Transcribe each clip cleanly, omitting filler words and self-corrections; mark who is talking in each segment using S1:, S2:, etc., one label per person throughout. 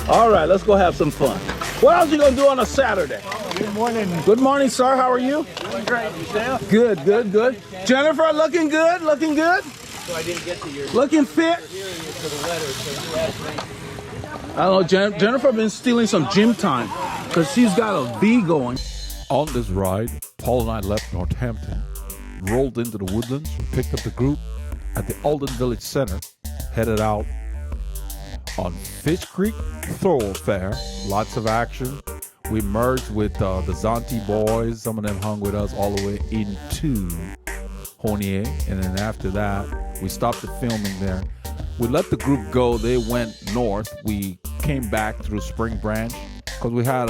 S1: All right, let's go have some fun. What else are you gonna do on a Saturday?
S2: Good morning.
S1: Good morning, sir. How are you?
S2: Doing great. Yourself?
S1: Good, good, good. Jennifer, looking good, looking good.
S2: So I didn't get to your
S1: Looking fit.
S2: for the letter, so you asked me.
S1: I don't know, Jennifer been stealing some gym time because she's got a V going.
S3: On this ride, Paul and I left Northampton, rolled into the woodlands, picked up the group at the Alden Village Center, headed out on Fishcreek Thoroughfare. Lots of action. We merged with the Zanti boys. Some of them hung with us all the way into Honier. And then after that, we stopped the filming there. We let the group go. They went north. We came back through Spring Branch because we had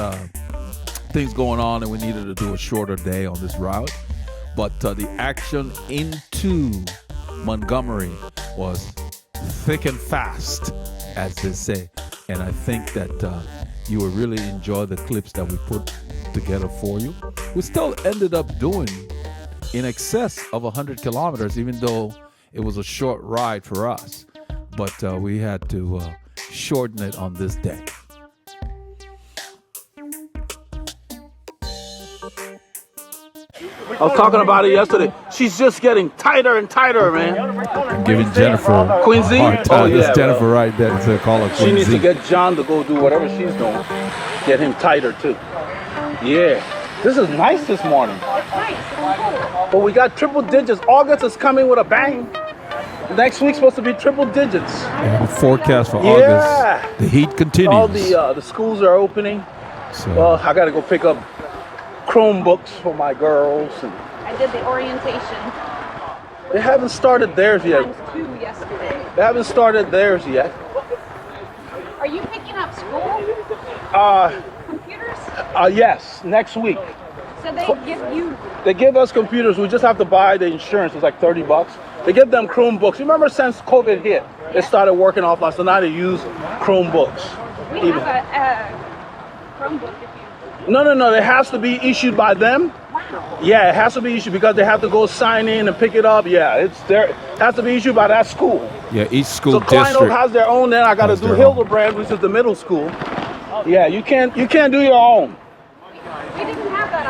S3: things going on and we needed to do a shorter day on this route. But the action into Montgomery was thick and fast, as they say. And I think that you will really enjoy the clips that we put together for you. We still ended up doing in excess of 100 kilometers, even though it was a short ride for us. But we had to shorten it on this day.
S1: I was talking about it yesterday. She's just getting tighter and tighter, man.
S3: I'm giving Jennifer
S1: Quincy?
S3: a hard time.
S1: Oh, yeah,
S3: It's Jennifer right there. So call her Quincy.
S1: She needs to get John to go do whatever she's doing. Get him tighter, too. Yeah. This is nice this morning. But we got triple digits. August is coming with a bang. Next week's supposed to be triple digits.
S3: Yeah, forecast for August. The heat continues.
S1: All the schools are opening.
S3: So.
S1: Well, I got to go pick up Chromebooks for my girls. And
S4: I did the orientation.
S1: they haven't started theirs yet.
S4: Times 2 yesterday.
S1: They haven't started theirs yet.
S4: Are you picking up school? Computers?
S1: Yes, next week.
S4: So
S1: They give us computers. We just have to buy the insurance. It's like $30. They give them Chromebooks. You remember since COVID hit, they started working offline. So now they use Chromebooks.
S4: we have a Chromebook if you...
S1: No. It has to be issued by them.
S4: Wow.
S1: Yeah, it has to be issued because they have to go sign in and pick it up. Yeah, it's there. It has to be issued by that school.
S3: Yeah, each school
S1: So Klein
S3: district
S1: Oak has their own. Then I got to do Hildebrand, which is the middle school. Yeah, you can't do your own.
S4: We didn't have that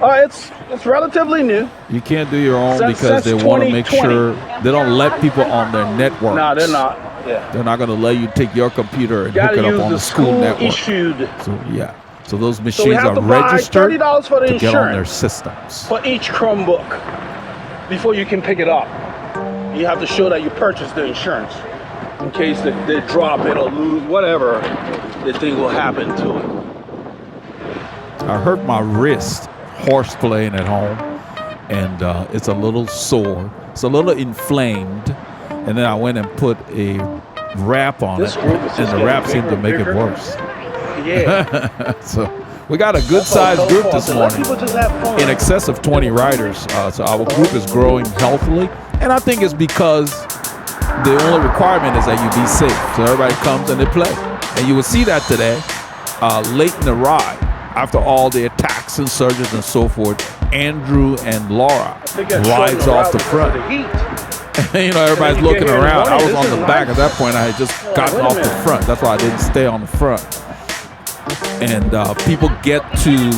S4: option.
S1: It's relatively new.
S3: You can't do your own
S1: Since
S3: because they want to make
S1: 2020.
S3: sure they don't let people on their network.
S1: No, they're not. Yeah.
S3: They're not going to let you take your computer and hook
S1: Gotta
S3: it
S1: use
S3: up on
S1: the
S3: the school
S1: school
S3: network.
S1: issued.
S3: So yeah, so those
S1: So we
S3: machines
S1: have
S3: are
S1: to buy
S3: registered
S1: $30 for the
S3: to get on their
S1: insurance
S3: systems.
S1: for each Chromebook before you can pick it up. You have to show that you purchased the insurance in case they drop it or lose whatever the thing will happen to it.
S3: I hurt my wrist horseplaying at home, and it's a little sore. It's a little inflamed, and then I went and put a wrap on it, and the wrap seemed to make it worse.
S1: Yeah.
S3: So we got a good-sized group this morning, in excess of 20 riders. So our group is growing healthily, and I think it's because the only requirement is that you be safe. So everybody comes and they play, and you will see that today, late in the ride, after all the attacks and surges and so forth. Andrew and Laura rides off the front. You know, everybody's looking around. I was on the back at that point. I had just gotten off the front. That's why I didn't stay on the front. And people get to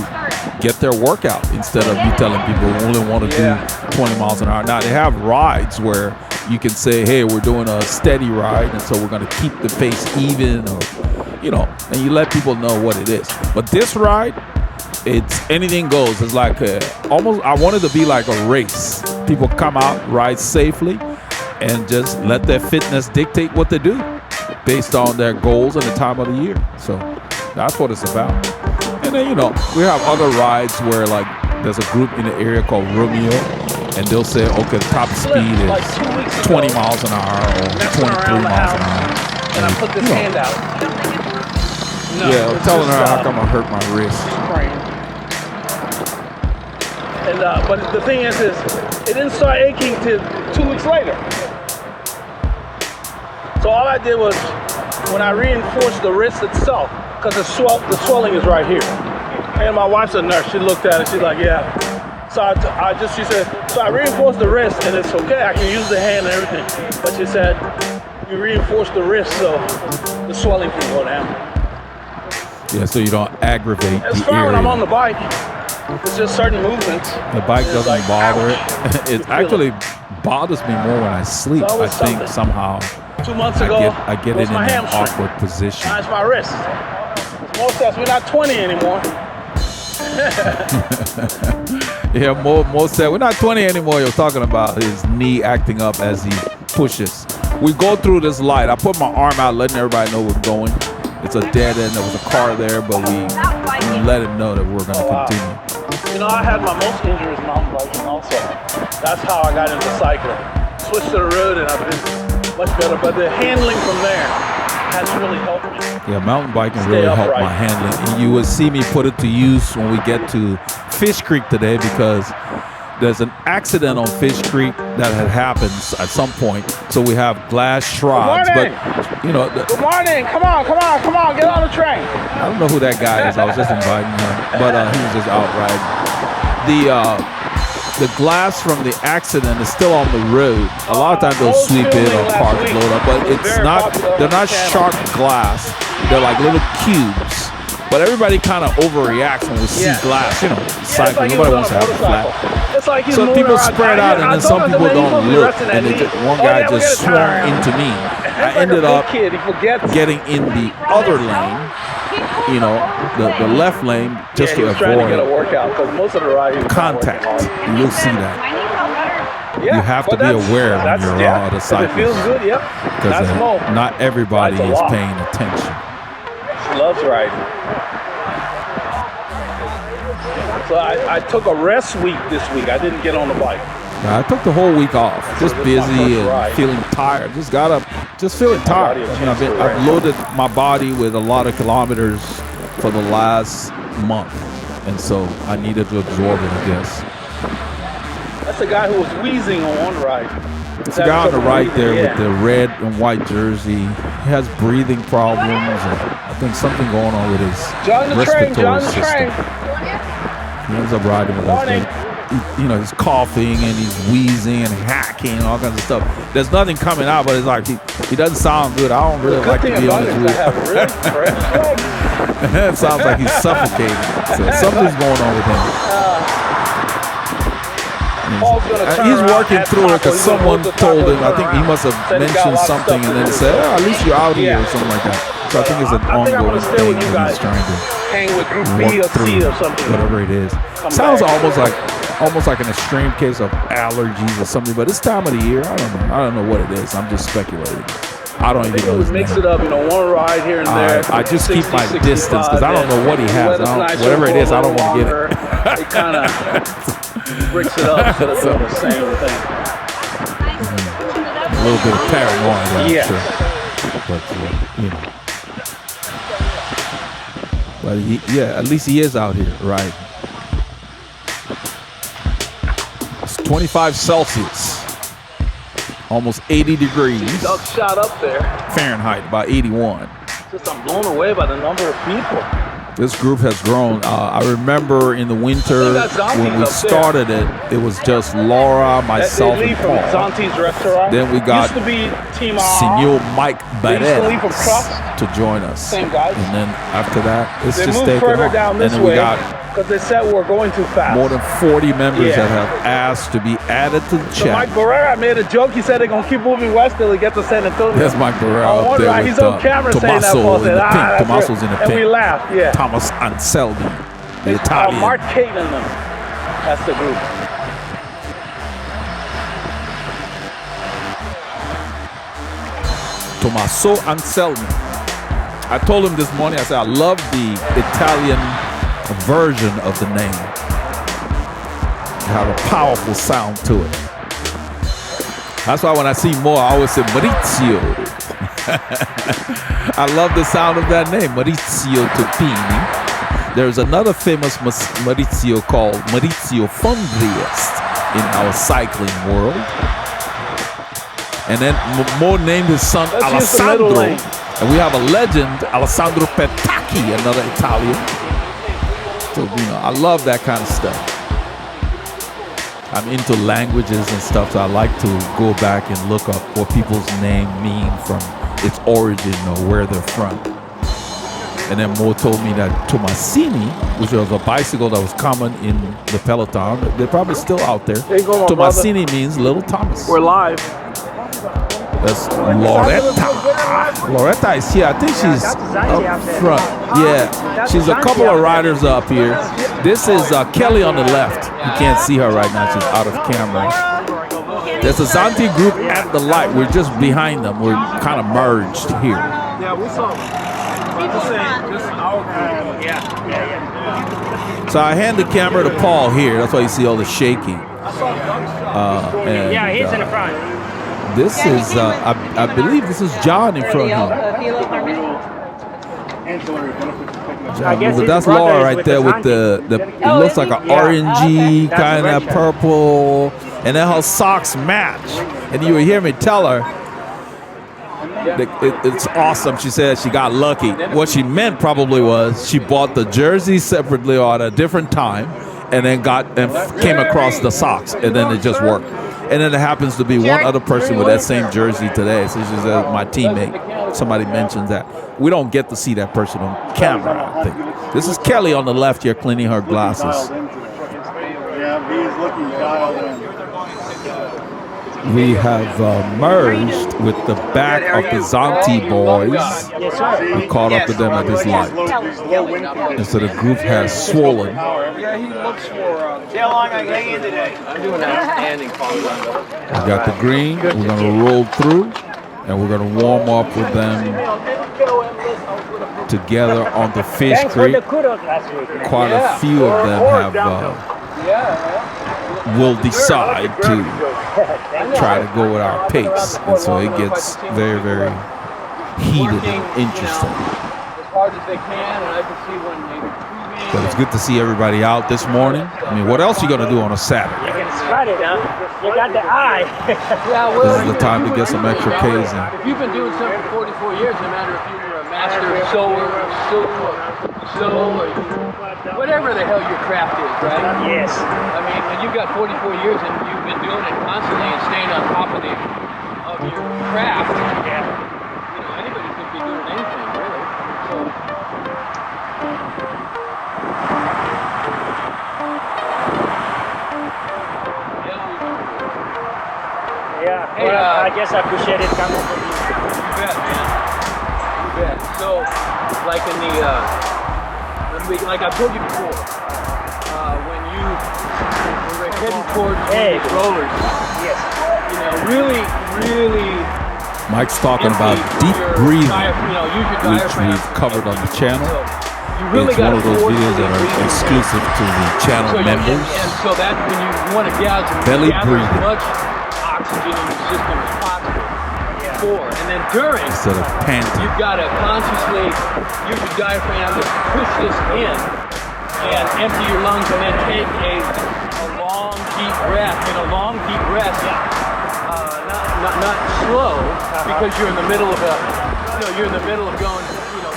S3: get their workout instead of you telling people who only want to do 20 miles an hour. Now, they have rides where you can say, hey, we're doing a steady ride, and so we're going to keep the pace even, or, you know, and you let people know what it is. But this ride, it's anything goes. It's like almost, I want it to be like a race. People come out, ride safely, and just let their fitness dictate what they do based on their goals and the time of the year. So that's what it's about. And then, you know, we have other rides where, like, there's a group in the area called Romeo, and they'll say, okay, the top speed is 20 miles an hour or 23 miles an hour.
S1: And I put this hand out.
S3: Yeah, I'm telling her how come I hurt my wrist.
S1: And but the thing is it didn't start aching till 2 weeks later. So all I did was, when I reinforced the wrist itself, because the swelling is right here. And my wife's a nurse. She looked at it. She's like, yeah. So she said, so I reinforced the wrist, and it's okay. I can use the hand and everything. But she said, you reinforce the wrist so the swelling can go down.
S3: Yeah, so you don't aggravate
S1: It's
S3: the
S1: fine
S3: area.
S1: when I'm on the bike. It's just certain movements.
S3: The bike
S1: It's
S3: doesn't
S1: like,
S3: bother
S1: ouch.
S3: it. It actually bothers me more when I sleep.
S1: It's
S3: I
S1: always
S3: think
S1: something.
S3: somehow
S1: 2 months
S3: I
S1: ago,
S3: get
S1: it
S3: it
S1: was
S3: in
S1: my
S3: an
S1: hamstring.
S3: awkward position.
S1: Now it's my wrist. More steps. We're not 20 anymore.
S3: Yeah, Mo said we're not 20 anymore. You're talking about his knee acting up as he pushes. We go through this light. I put my arm out, letting everybody know we're going. It's a dead end. There was a car there, but we let him know that we're going to continue.
S1: You know, I had my most injuries mountain biking also. That's how I got into cycling. Switched to the road and I've been much better. But the handling from there has really helped me.
S3: Yeah, mountain biking
S1: Stay
S3: really helped
S1: upright.
S3: my handling. And you will see me put it to use when we get to Fishcreek today, because there's an accident on Fishcreek that had happened at some point. So we have glass shrouds.
S1: Good
S3: But,
S1: morning.
S3: you know,
S1: Good morning. Come on, get on the train.
S3: I don't know who that guy is. I was just inviting him, but he was just out riding. The glass from the accident is still on the road. A lot of times they'll sweep it or park it, load up, but it's not. They're not sharp glass. They're like little cubes. But everybody kind of overreacts when we see glass. You know, cycling. Nobody wants to have it flat.
S1: It's like he's
S3: So
S1: moving
S3: people
S1: around.
S3: spread out, and then some people don't look, and one guy
S1: we
S3: just
S1: gotta turn
S3: swung
S1: around.
S3: into me. I
S1: It's like
S3: ended
S1: a big
S3: up
S1: kid. He forgets.
S3: getting in the other lane, you know, the left lane, just
S1: He
S3: to
S1: was trying to get a
S3: avoid
S1: workout because most of the ride he was not working
S3: contact.
S1: hard.
S3: You'll see that.
S4: My knee felt better.
S1: Yeah,
S3: You have
S1: but
S3: to be
S1: that's-
S3: aware when
S1: that's-
S3: you're
S1: yeah,
S3: on a
S1: 'cause it feels
S3: cyclist,
S1: good. Yep. That's
S3: because
S1: Mo.
S3: not everybody
S1: That's a
S3: is
S1: lot.
S3: paying attention.
S1: She loves riding. So I took a rest week this week. I didn't get on the bike.
S3: Now, I took the whole week off, just
S1: this is my
S3: busy
S1: first
S3: and
S1: ride.
S3: feeling tired. Just feeling tired.
S1: body a
S3: I mean,
S1: chance to
S3: I've
S1: rest.
S3: loaded my body with a lot of kilometers for the last month, and so I needed to absorb it, I guess.
S1: That's the guy who was wheezing on one ride.
S3: It's the guy on the right there with the red and white jersey. He has breathing problems, and I think something going on with his
S1: Join the train,
S3: respiratory
S1: join the
S3: system.
S1: train.
S3: He ends up riding with us.
S1: Morning.
S3: You know, he's coughing and he's wheezing and hacking and all kinds of stuff. There's nothing coming out, but it's like he doesn't sound good. I don't really
S1: Good
S3: like to
S1: thing
S3: be on
S1: about
S3: his
S1: it is I
S3: wheel.
S1: have really fresh legs.
S3: It sounds like he's suffocating. So something's going on with him.
S1: Paul's gonna turn
S3: He's
S1: around
S3: working
S1: at
S3: through it
S1: Taco.
S3: because
S1: He's gonna
S3: someone
S1: go to Taco
S3: told him.
S1: and
S3: I
S1: turn
S3: think he
S1: around.
S3: must have
S1: Said he's got a
S3: mentioned
S1: lot of
S3: something
S1: stuff
S3: and
S1: to
S3: then
S1: do.
S3: said, "Oh, at least you're out here,"
S1: Yeah.
S3: or something like that. So I think it's an
S1: I think I'm
S3: ongoing
S1: gonna stay
S3: thing
S1: with you
S3: that he's
S1: guys.
S3: trying to
S1: Hang with Group B
S3: work
S1: or C
S3: through,
S1: or something.
S3: whatever it is.
S1: Come
S3: Sounds
S1: back.
S3: almost like an extreme case of allergies or something, but this time of the year, I don't know. I don't know what it is. I'm just speculating. I don't even
S1: They
S3: know
S1: would
S3: his
S1: mix
S3: name.
S1: it up, one ride here and there.
S3: I just keep my
S1: 60,
S3: distance because I don't know what he has.
S1: Weather's nicer,
S3: Whatever it is, I don't
S1: a
S3: want to
S1: little
S3: get it.
S1: longer. It kind of bricks it up instead of doing the same thing.
S3: A little bit of paranoia, I'm
S1: Yeah.
S3: sure. But, you know. But at least he is out here, right? It's 25 Celsius, almost 80 degrees
S1: Duck shot up there.
S3: Fahrenheit, about 81.
S1: Just I'm blown away by the number of people.
S3: This group has grown. I remember in the winter
S1: got zombies
S3: when we
S1: up there.
S3: started it was just Laura, myself,
S1: They leave
S3: and
S1: from
S3: Paul.
S1: Zanti's restaurant.
S3: Then we got
S1: used to be Team
S3: Senor Mike
S1: They used to leave from
S3: Barreras
S1: Crux.
S3: to join us.
S1: Same guys.
S3: And then after that, it's
S1: They
S3: just
S1: moved
S3: taken
S1: further
S3: off.
S1: down this
S3: and then we
S1: way
S3: got
S1: because they said we're going too fast.
S3: more than 40 members
S1: Yeah.
S3: that have asked to be added to the
S1: So
S3: chat.
S1: Mike Barrera made a joke. He said they're gonna keep moving west till they get to San Antonio.
S3: There's Mike Barrera
S1: On
S3: up
S1: one
S3: there
S1: ride,
S3: with
S1: he's on camera saying that.
S3: Tommaso
S1: Paul
S3: in
S1: said,
S3: the pink.
S1: that's
S3: Tommaso's
S1: right.
S3: in the
S1: And
S3: pink.
S1: we laughed. Yeah.
S3: Thomas Anselmi, the
S1: Oh,
S3: Italian.
S1: Mark Kate and them. That's the group.
S3: Tommaso Anselmi. I told him this morning, I said, I love the Italian version of the name. It have a powerful sound to it. That's why when I see more, I always say Maurizio. I love the sound of that name, Maurizio Topini. There's another famous Maurizio called Maurizio Fondriest in our cycling world. And then Mo named his son
S1: Let's use the middle
S3: Alessandro.
S1: lane.
S3: And we have a legend, Alessandro Petacchi, another Italian. So, I love that kind of stuff. I'm into languages and stuff, so I like to go back and look up what people's name mean from its origin or where they're from. And then Mo told me that Tomasini, which was a bicycle that was common in the Peloton, they're probably still out there.
S1: There you go, my
S3: Tomasini means little Thomas.
S1: We're live.
S3: That's Loretta. Loretta is here. I think she's up front. Yeah, she's a couple of riders up here. This is Kelly on the left. You can't see her right now. She's out of camera. There's a Zanti group at the light. We're just behind them. We're kind of merged here.
S1: Yeah, we saw them. This is our group.
S5: Yeah.
S3: So I hand the camera to Paul here. That's why you see all the shaking.
S5: Yeah, he's in the front.
S3: This is, I believe this is John in front of him. But that's Laura right there with the it looks like an orangey kind of purple, and then her socks match. And you would hear me tell her that it's awesome. She said she got lucky. What she meant probably was she bought the jersey separately or at a different time, and then came across the socks, and then it just worked. And then there happens to be one other person with that same jersey today. So she said, my teammate. Somebody mentions that. We don't get to see that person on camera, I think. This is Kelly on the left here cleaning her glasses. We have merged with the back of the Zanti boys. We caught up to them at this light. And so the group has swollen.
S2: Yeah, he looks for. See how long I can hang in today. I'm doing outstanding.
S3: We got the green. We're going to roll through. And we're going to warm up with them together on the Fishcreek. Quite a few of them will decide to try to go with our pace. And so it gets very, very heated and interesting.
S2: As hard as they can, and I can see when they.
S3: But it's good to see everybody out this morning. I mean, what else are you going to do on a Saturday?
S5: You can spot it, huh? You got the eye.
S2: Yeah, well,
S3: This is the time to get some extra Ks in.
S2: If you've been doing something for 44 years, no matter if you were a master sewer, or whatever the hell your craft is, right?
S5: Yes.
S2: I mean, when you've got 44 years and you've been doing it constantly and staying on top of your craft, anybody could be doing anything, really. So.
S5: Yeah.
S2: Hey,
S5: I guess I appreciate it coming from you.
S2: You bet, man. You bet. So, like in the, like I told you before, when we're heading towards the rollers,
S5: yes,
S2: really.
S3: Mike's talking about deep breathing, which we've covered on the channel. It's one of those videos that are exclusive to the channel members.
S2: And so that when you want to gather
S3: Belly
S2: as
S3: breathing.
S2: much oxygen in your system as possible before, and then during,
S3: Instead of panting.
S2: you've got to consciously use your diaphragm to push this in and empty your lungs, and then take a long, deep breath. In a long, deep breath, not slow, because you're in the middle of going,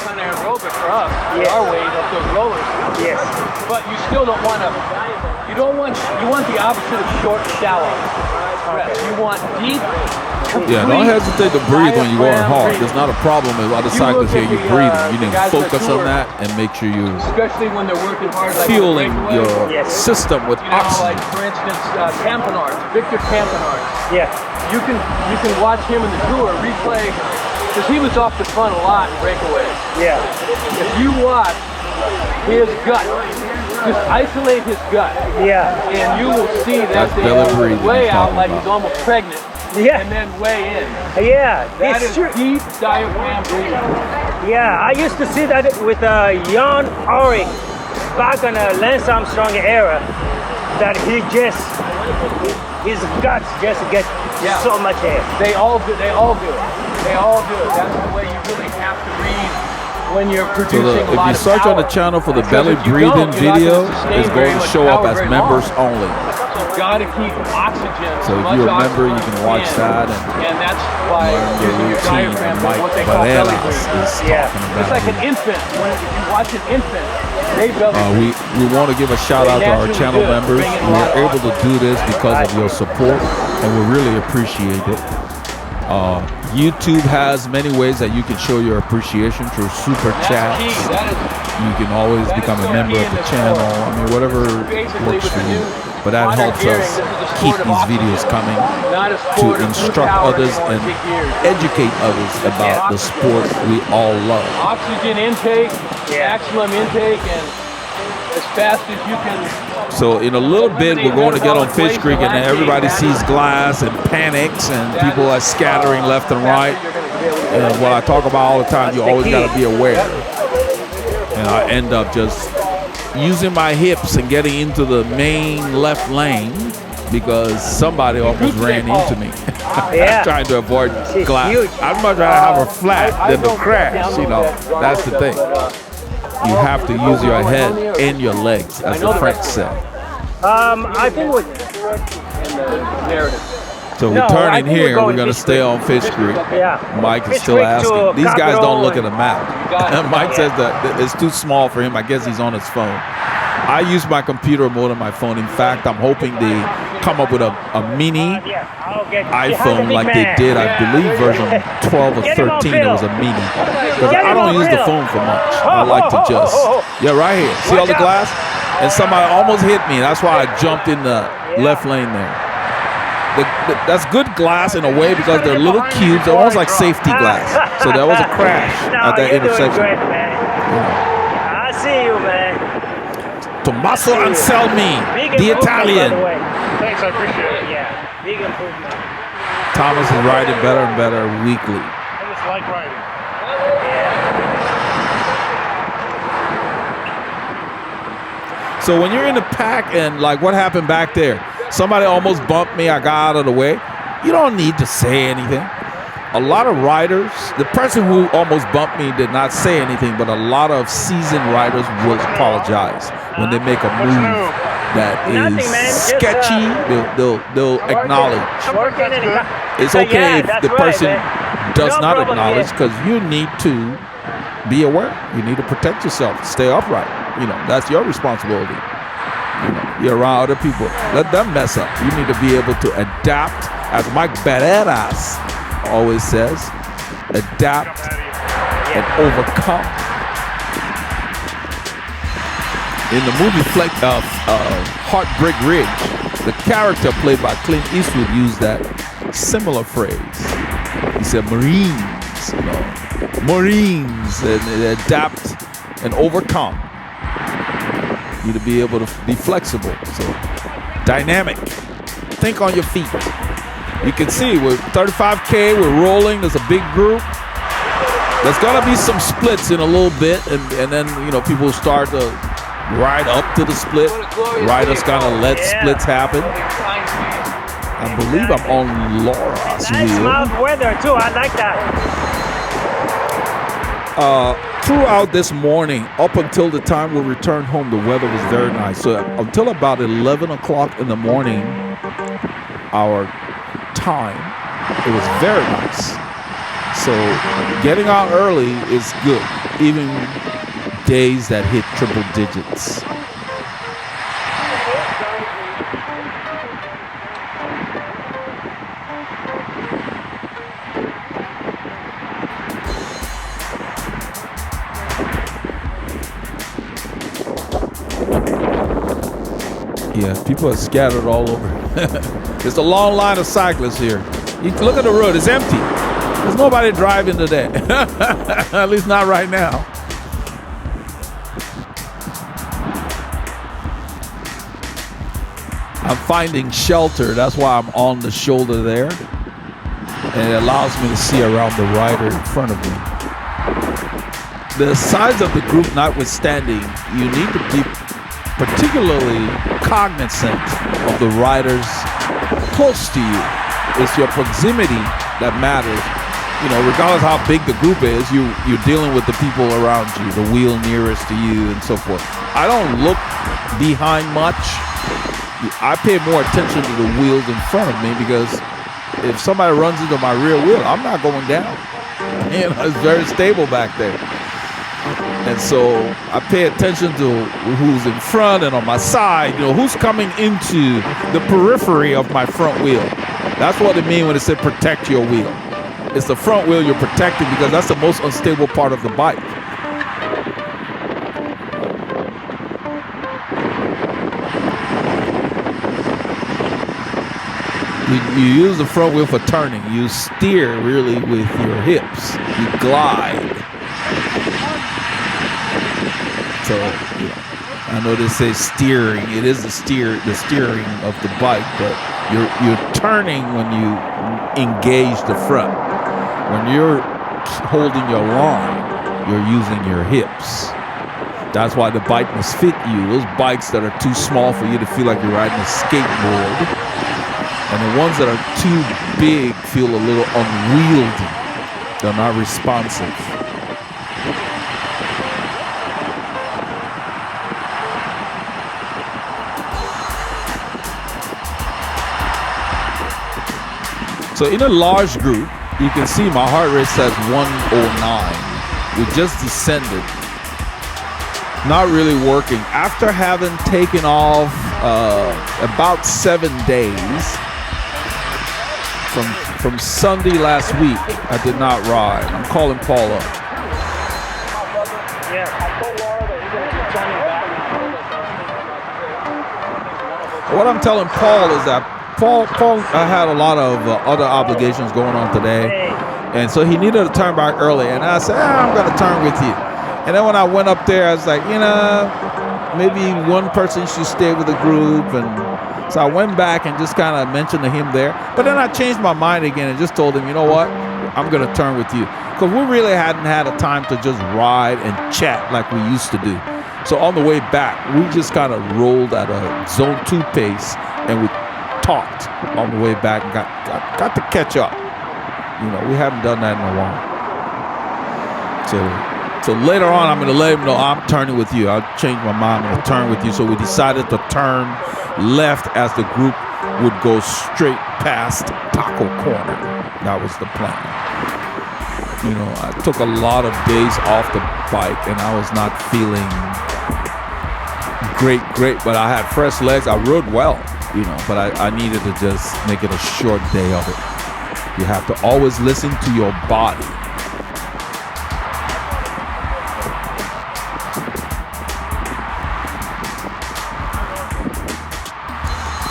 S2: kind of aerobic for us, our way up those rollers.
S5: yes.
S2: But you still don't want to. You want the opposite of short, shallow breath. You want deep.
S3: Yeah, don't hesitate to breathe when you're going hard. There's not a problem if other cyclists hear you breathing. You need to focus on that and make sure you
S2: Especially when they're working hard, like
S3: fueling
S2: breakaway.
S3: your system with oxygen.
S2: Like for instance, Campanards, Victor Campanards.
S5: Yeah.
S2: You can watch him in the tour replay because he was off the front a lot in breakaways.
S5: Yeah.
S2: If you watch his gut, just isolate his gut.
S5: Yeah.
S2: And you will see that
S3: That's
S2: thing
S3: belly breathing
S2: way
S3: he's
S2: out
S3: talking
S2: like
S3: about.
S2: he's almost pregnant.
S5: Yeah.
S2: And then way in.
S5: Yeah.
S2: That
S5: It's
S2: is
S5: true.
S2: deep diaphragm breathing.
S5: Yeah, I used to see that with Jan Ulrich back in the Lance Armstrong era. That his guts just get so much air.
S2: They all do it. That's the way you really have to breathe when you're
S3: So
S2: producing a
S3: if
S2: lot
S3: you
S2: of
S3: search
S2: power.
S3: on the channel for the
S2: Because
S3: belly
S2: if you
S3: breathing
S2: don't, you're not
S3: video,
S2: gonna sustain
S3: it's
S2: very
S3: going to
S2: much
S3: show up
S2: power
S3: as
S2: very
S3: members
S2: long.
S3: only.
S2: You've got to keep oxygen.
S3: So if
S2: much
S3: you're a member, you
S2: oxygen
S3: can watch
S2: in.
S3: that
S2: And that's why
S3: learn the
S2: using your
S3: routine.
S2: diaphragm
S3: And
S2: is
S3: Mike
S2: what they call belly
S3: Balenas
S2: breathing.
S3: is talking
S2: It's
S3: about
S2: like an infant. If you watch an infant,
S3: We want to give a shout out to our channel members. We're able to do this because of your support, and we really appreciate it. YouTube has many ways that you can show your appreciation through super chats. You can always become a member of the channel. I mean, whatever works for you. But that helps us keep these videos coming to instruct others and educate others about the sport we all love.
S2: Oxygen intake, maximum intake, and as fast as you can.
S3: So in a little bit, we're going to get on Fishcreek, and everybody sees glass and panics, and people are scattering left and right. And what I talk about all the time, you always got to be aware. And I end up just using my hips and getting into the main left lane because somebody almost ran into me. Trying to avoid glass. I'd much rather have a flat than to crash, you know. That's the thing. You have to use your head and your legs, as the French say.
S5: I think with
S2: narrative.
S3: So we're turning here. We're going to stay on Fishcreek. Mike is still asking. These guys don't look at the map. Mike says that it's too small for him. I guess he's on his phone. I use my computer more than my phone. In fact, I'm hoping they come up with a mini iPhone like they did, I believe, version 12 or 13. It was a mini. Because I don't use the phone for much. I like to just, right here. See all the glass? And somebody almost hit me. That's why I jumped in the left lane there. That's good glass in a way because they're little cubes. They're almost like safety glass. So there was a crash at that intersection.
S5: I see you, man.
S3: Tommaso Anselmi, the Italian.
S6: Thanks, I appreciate it.
S5: Yeah, big improvement.
S3: Thomas is riding better and better weekly.
S6: I just like riding.
S3: So when you're in the pack and like what happened back there, somebody almost bumped me, I got out of the way. You don't need to say anything. A lot of riders, the person who almost bumped me did not say anything, but a lot of seasoned riders will apologize when they make a move that is sketchy. They'll acknowledge. It's okay if the person does not acknowledge, because you need to be aware. You need to protect yourself, stay upright. You know, that's your responsibility. You know, you're around other people. Let them mess up. You need to be able to adapt, as Mike Barreras always says, adapt and overcome. In the movie Heartbreak Ridge, the character played by Clint Eastwood used that similar phrase. He said, Marines, you know, Marines, and adapt and overcome. You need to be able to be flexible, so dynamic. Think on your feet. You can see we're 35K, we're rolling, there's a big group. There's gonna be some splits in a little bit, and then, you know, people start to ride up to the split. Riders gonna let splits happen. I believe I'm on Laura's wheel.
S5: Nice mild weather too, I like that.
S3: Throughout this morning, up until the time we returned home, the weather was very nice. So until about 11 o'clock in the morning, our time, it was very nice. So getting out early is good, even days that hit triple digits. Yeah, people are scattered all over. There's a long line of cyclists here. You look at the road, it's empty. There's nobody driving today. At least not right now. I'm finding shelter. That's why I'm on the shoulder there. And it allows me to see around the rider in front of me. The size of the group notwithstanding, you need to be particularly cognizant of the riders close to you. It's your proximity that matters. You know, regardless how big the group is, you're dealing with the people around you, the wheel nearest to you and so forth. I don't look behind much. I pay more attention to the wheels in front of me, because if somebody runs into my rear wheel, I'm not going down. You know, it's very stable back there. And so I pay attention to who's in front and on my side, who's coming into the periphery of my front wheel. That's what it means when it said protect your wheel. It's the front wheel you're protecting because that's the most unstable part of the bike. You use the front wheel for turning. You steer really with your hips. You glide. So, I know they say steering. It is the steering of the bike, but you're turning when you engage the front. When you're holding your line, you're using your hips. That's why the bike must fit you. Those bikes that are too small for you to feel like you're riding a skateboard, and the ones that are too big feel a little unwieldy. They're not responsive. So in a large group, you can see my heart rate says 109. We just descended. Not really working. After having taken off about 7 days, from Sunday last week, I did not ride. I'm calling Paul up. What I'm telling Paul is that Paul had a lot of other obligations going on today, and so he needed to turn back early. And I said, I'm going to turn with you. And then when I went up there, I was like, maybe one person should stay with the group. And so I went back and just kind of mentioned to him there. But then I changed my mind again and just told him, you know what? I'm going to turn with you. Because we really hadn't had a time to just ride and chat like we used to do. So on the way back, we just kind of rolled at a zone 2 pace and we talked on the way back and got to catch up. We haven't done that in a while. So later on, I'm going to let him know I'm turning with you. I'll change my mind. I'm going to turn with you. So we decided to turn left as the group would go straight past Taco Corner. That was the plan. I took a lot of days off the bike and I was not feeling great, but I had fresh legs. I rode well, but I needed to just make it a short day of it. You have to always listen to your body.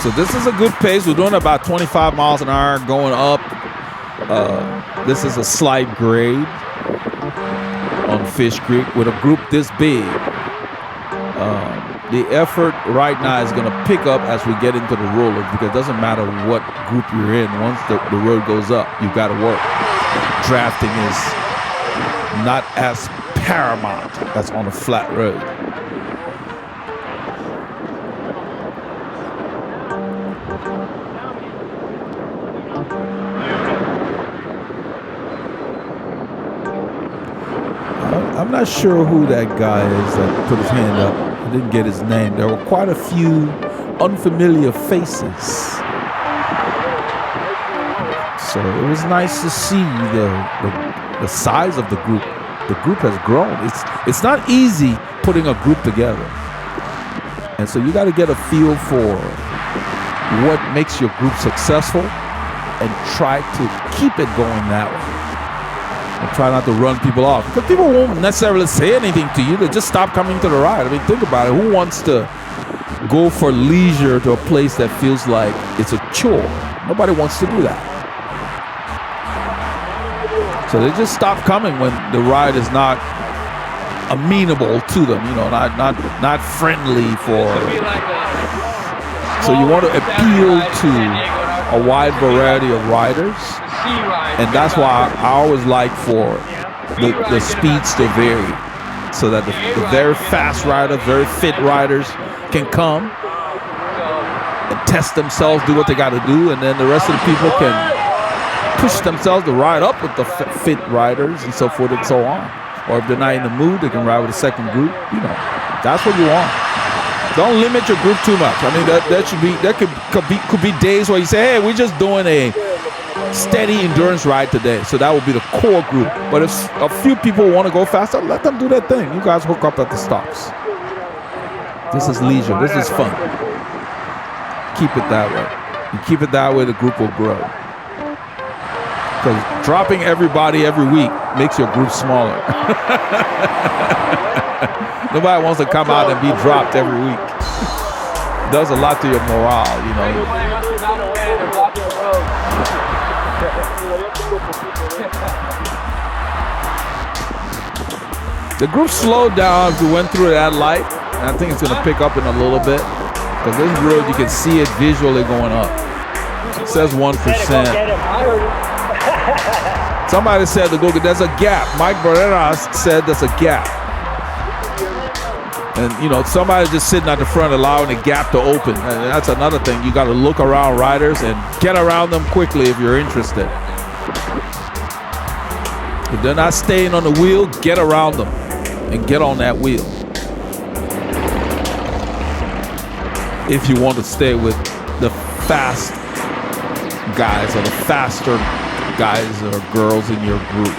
S3: So this is a good pace. We're doing about 25 miles an hour going up. This is a slight grade on Fishcreek with a group this big. The effort right now is going to pick up as we get into the roller, because it doesn't matter what group you're in. Once the road goes up, you've got to work. Drafting is not as paramount as on a flat road. I'm not sure who that guy is that put his hand up. I didn't get his name. There were quite a few unfamiliar faces. So it was nice to see the size of the group. The group has grown. It's not easy putting a group together. And so you got to get a feel for what makes your group successful and try to keep it going that way. And try not to run people off, because people won't necessarily say anything to you. They just stop coming to the ride. I mean, think about it. Who wants to go for leisure to a place that feels like it's a chore? Nobody wants to do that. So they just stop coming when the ride is not amenable to them. Not friendly for. So you want to appeal to a wide variety of riders. And that's why I always like for the speeds to vary, so that the very fast riders, very fit riders can come and test themselves, do what they got to do, and then the rest of the people can push themselves to ride up with the fit riders and so forth and so on. Or if they're not in the mood, they can ride with a second group. That's what you want. Don't limit your group too much. I mean, that could be days where you say, hey, we're just doing a steady endurance ride today. So that would be the core group. But if a few people want to go faster, let them do their thing. You guys hook up at the stops. This is leisure. This is fun. Keep it that way. You keep it that way, the group will grow. Because dropping everybody every week makes your group smaller. Nobody wants to come out and be dropped every week. It does a lot to your morale, you know. The group slowed down as we went through that light. And I think it's going to pick up in a little bit. Because this road, you can see it visually going up. It says 1%. Somebody said to go get, there's a gap. Mike Barreras said there's a gap. And, you know, somebody just sitting at the front allowing the gap to open. And that's another thing. You got to look around riders and get around them quickly if you're interested. If they're not staying on the wheel, get around them and get on that wheel. If you want to stay with the fast guys or the faster guys or girls in your group.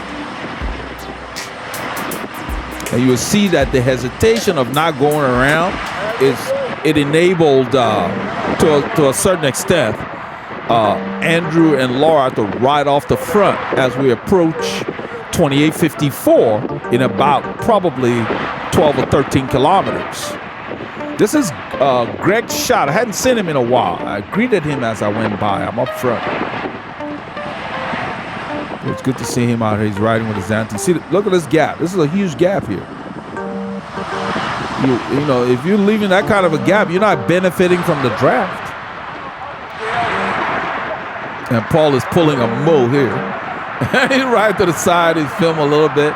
S3: And you will see that the hesitation of not going around it enabled to a certain extent Andrew and Laura to ride off the front as we approach 2854 in about probably 12 or 13 kilometers. This is Greg Schott. I hadn't seen him in a while. I greeted him as I went by. I'm up front. It's good to see him out here. He's riding with his auntie. See, look at this gap. This is a huge gap here. You know, if you're leaving that kind of a gap, you're not benefiting from the draft. And Paul is pulling a Mo here. He's right to the side. He's filming a little bit.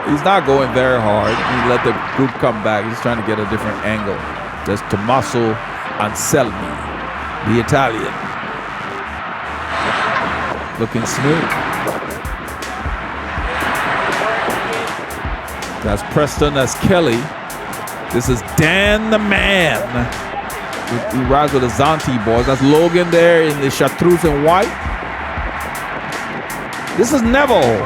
S3: He's not going very hard. He let the group come back. He's trying to get a different angle. There's Tommaso Anselmi, the Italian. Looking smooth. That's Preston. That's Kelly. This is Dan the Man. He rides with the Zanti boys. That's Logan there in the chartreuse and white. This is Neville.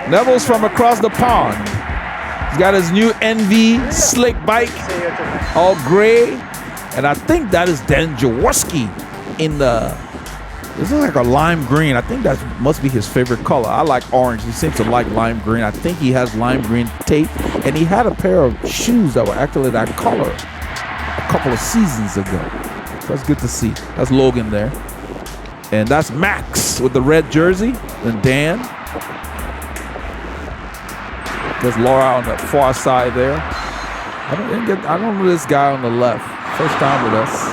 S3: Neville's from across the pond. He's got his new NV slick bike, all gray. And I think that is Dan Jaworski in the, this is like a lime green. I think that must be his favorite color. I like orange. He seems to like lime green. I think he has lime green tape. And he had a pair of shoes that were actually that color a couple of seasons ago. So that's good to see. That's Logan there. And that's Max with the red jersey. And Dan. There's Laura on the far side there. I don't know this guy on the left. First time with us.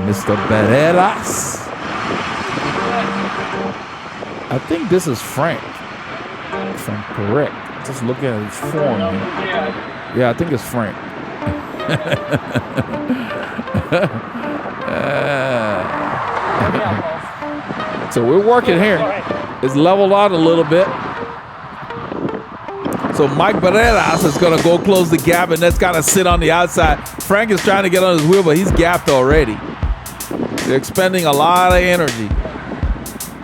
S3: Mr. Barreras. I think this is Frank, if I'm correct. Just looking at his form here. Yeah, I think it's Frank. So we're working here. It's leveled out a little bit. So Mike Barreras is going to go close the gap, and that's got to sit on the outside. Frank is trying to get on his wheel, but he's gapped already. They're expending a lot of energy.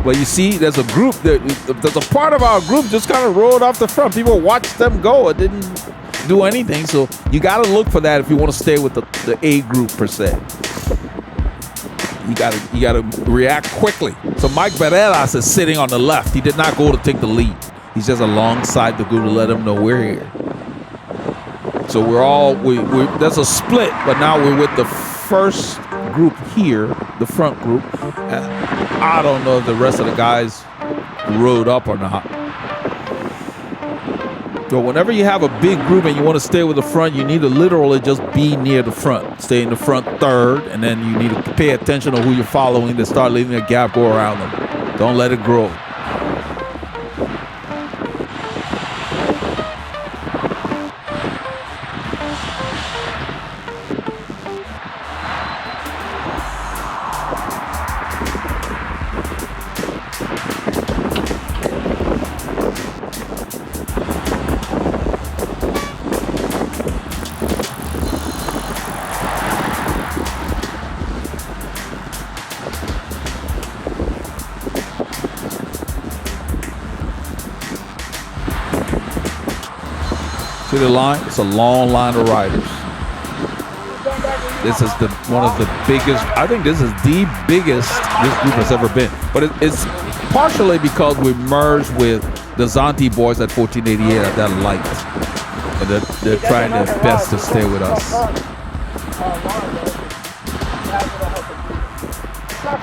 S3: But you see, there's a group, there's a part of our group just kind of rolled off the front. People watched them go. It didn't do anything. So you got to look for that if you want to stay with the A group per se. You got to react quickly. So Mike Barreras is sitting on the left. He did not go to take the lead. He's just alongside the group to let them know we're here. So there's a split, but now we're with the first group here, the front group. I don't know if the rest of the guys rode up or not. So whenever you have a big group and you want to stay with the front, you need to literally just be near the front. Stay in the front third, and then you need to pay attention to who you're following to start leaving a gap, go around them. Don't let it grow. See the line? It's a long line of riders. This is one of the biggest. I think this is the biggest this group has ever been. But it's partially because we merged with the Zanti boys at 1488 at that light. And they're trying their best to stay with us.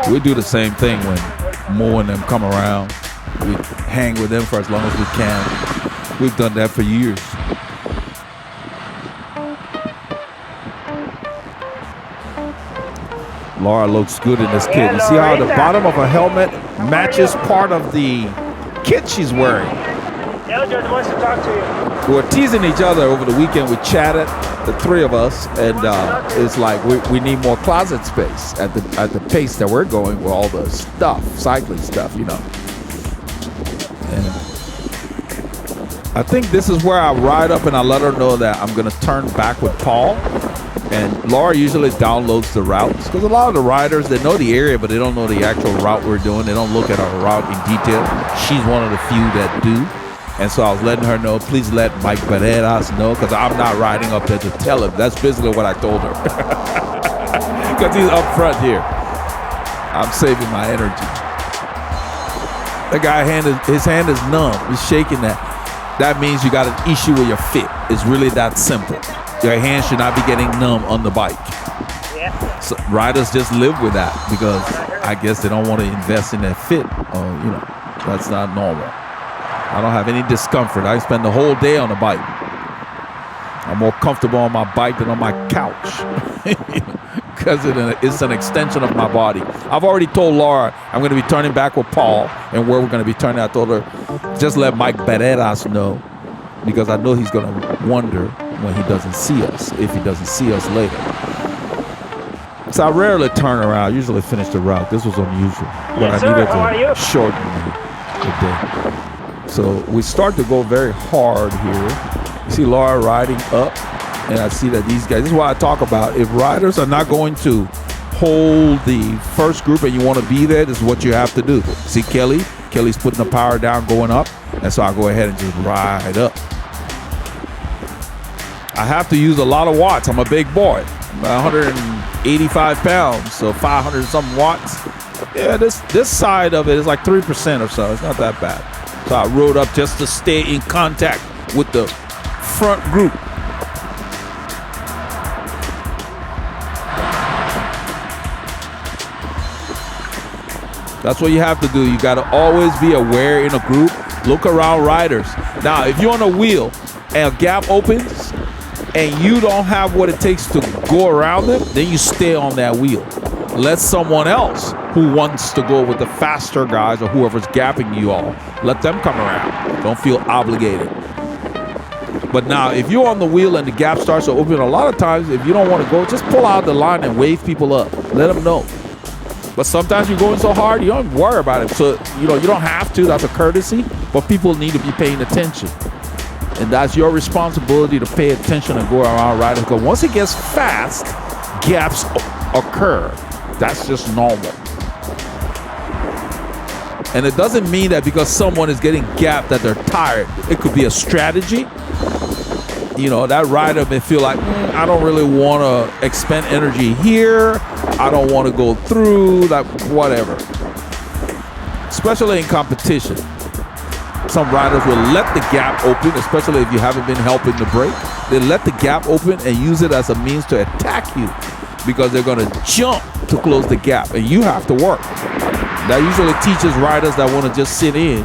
S3: We do the same thing when Mo and them come around. We hang with them for as long as we can. We've done that for years. Laura looks good in this kit. You see how the bottom of her helmet matches part of the kit she's wearing.
S5: Eldred wants to talk to you.
S3: We were teasing each other over the weekend. We chatted, the three of us, and it's like we need more closet space at the pace that we're going with all the stuff, cycling stuff, you know. And I think this is where I ride up and I let her know that I'm going to turn back with Paul. And Laura usually downloads the routes because a lot of the riders, they know the area, but they don't know the actual route we're doing. They don't look at our route in detail. She's one of the few that do. And so I was letting her know, please let Mike Barreras know because I'm not riding up there to tell him. That's basically what I told her. Because he's up front here. I'm saving my energy. The guy, his hand is numb. He's shaking that. That means you got an issue with your fit. It's really that simple. Your hand should not be getting numb on the bike.
S5: Yeah.
S3: So riders just live with that because I guess they don't want to invest in their fit. Or, you know, that's not normal. I don't have any discomfort. I spend the whole day on the bike. I'm more comfortable on my bike than on my couch because it's an extension of my body. I've already told Laura I'm going to be turning back with Paul, and where we're going to be turning, I told her, just let Mike Barreras know because I know he's going to wonder when he doesn't see us, if he doesn't see us later. So I rarely turn around. I usually finish the route. This was unusual, but
S5: Yes,
S3: I needed
S5: sir.
S3: to shorten the day. So we start to go very hard here. You see Laura riding up, and I see that these guys, this is why I talk about if riders are not going to hold the first group and you want to be there, this is what you have to do. See Kelly's putting the power down, going up, and so I go ahead and just ride up. I have to use a lot of watts. I'm a big boy. I'm 185 pounds, so 500 something watts. Yeah, this side of it is like 3% or so. It's not that bad. So I rode up just to stay in contact with the front group. That's what you have to do. You got to always be aware in a group. Look around riders. Now, if you're on a wheel and a gap opens and you don't have what it takes to go around it, then you stay on that wheel. Let someone else who wants to go with the faster guys or whoever's gapping you all, let them come around. Don't feel obligated. But now, if you're on the wheel and the gap starts to open, a lot of times, if you don't want to go, just pull out the line and wave people up. Let them know. But sometimes you're going so hard, you don't worry about it. So, you don't have to. That's a courtesy. But people need to be paying attention. And that's your responsibility to pay attention and go around riding. Because once it gets fast, gaps occur. That's just normal. And it doesn't mean that because someone is getting gapped that they're tired. It could be a strategy. That rider may feel like, I don't really want to expend energy here. I don't want to go through, like whatever. Especially in competition. Some riders will let the gap open, especially if you haven't been helping the brake. They let the gap open and use it as a means to attack you because they're going to jump to close the gap, and you have to work. That usually teaches riders that want to just sit in.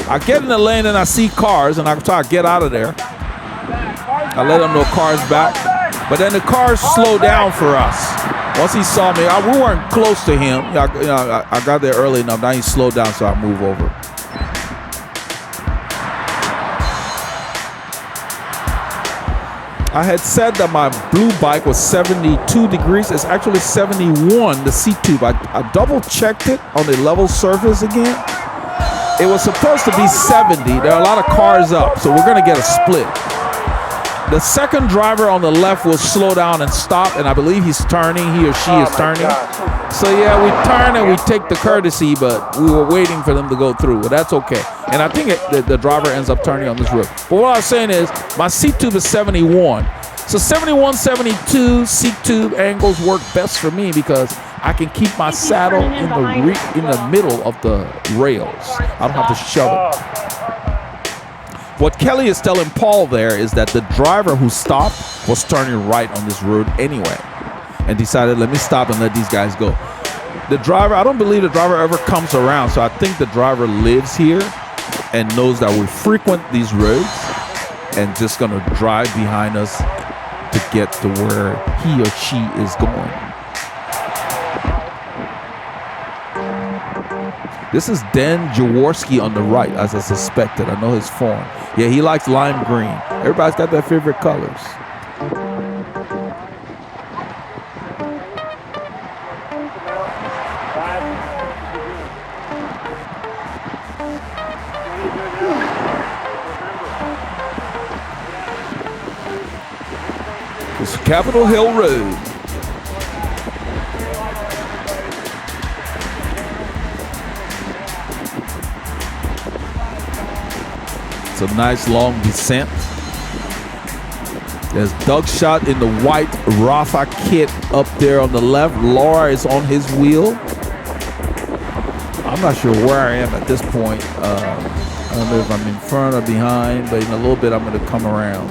S3: I get in the lane and I see cars, and I try to get out of there. I let them know cars back, but then the cars slow down for us. Once he saw me, we weren't close to him. I got there early enough. Now he slowed down, so I move over. I had said that my blue bike was 72 degrees. It's actually 71, the seat tube. I double checked it on the level surface again. It was supposed to be 70. There are a lot of cars up, so we're going to get a split. The second driver on the left will slow down and stop, and I believe he's turning. He or she is turning. So yeah, we turn and we take the courtesy, but we were waiting for them to go through. But that's okay. And I think the driver ends up turning on this road. But what I was saying is, my seat tube is 71. So 71, 72 seat tube angles work best for me because I can keep my saddle in the middle of the rails. I don't have to shove it. What Kelly is telling Paul there is that the driver who stopped was turning right on this road anyway and decided, let me stop and let these guys go. The driver, I don't believe the driver ever comes around, so I think the driver lives here and knows that we frequent these roads and just gonna drive behind us to get to where he or she is going. This is Dan Jaworski on the right, as I suspected. I know his form. Yeah, he likes lime green. Everybody's got their favorite colors. This is Capitol Hill Road. It's a nice long descent. There's Doug Shot in the white Rafa kit up there on the left. Laura is on his wheel. I'm not sure where I am at this point. I don't know if I'm in front or behind, but in a little bit I'm going to come around.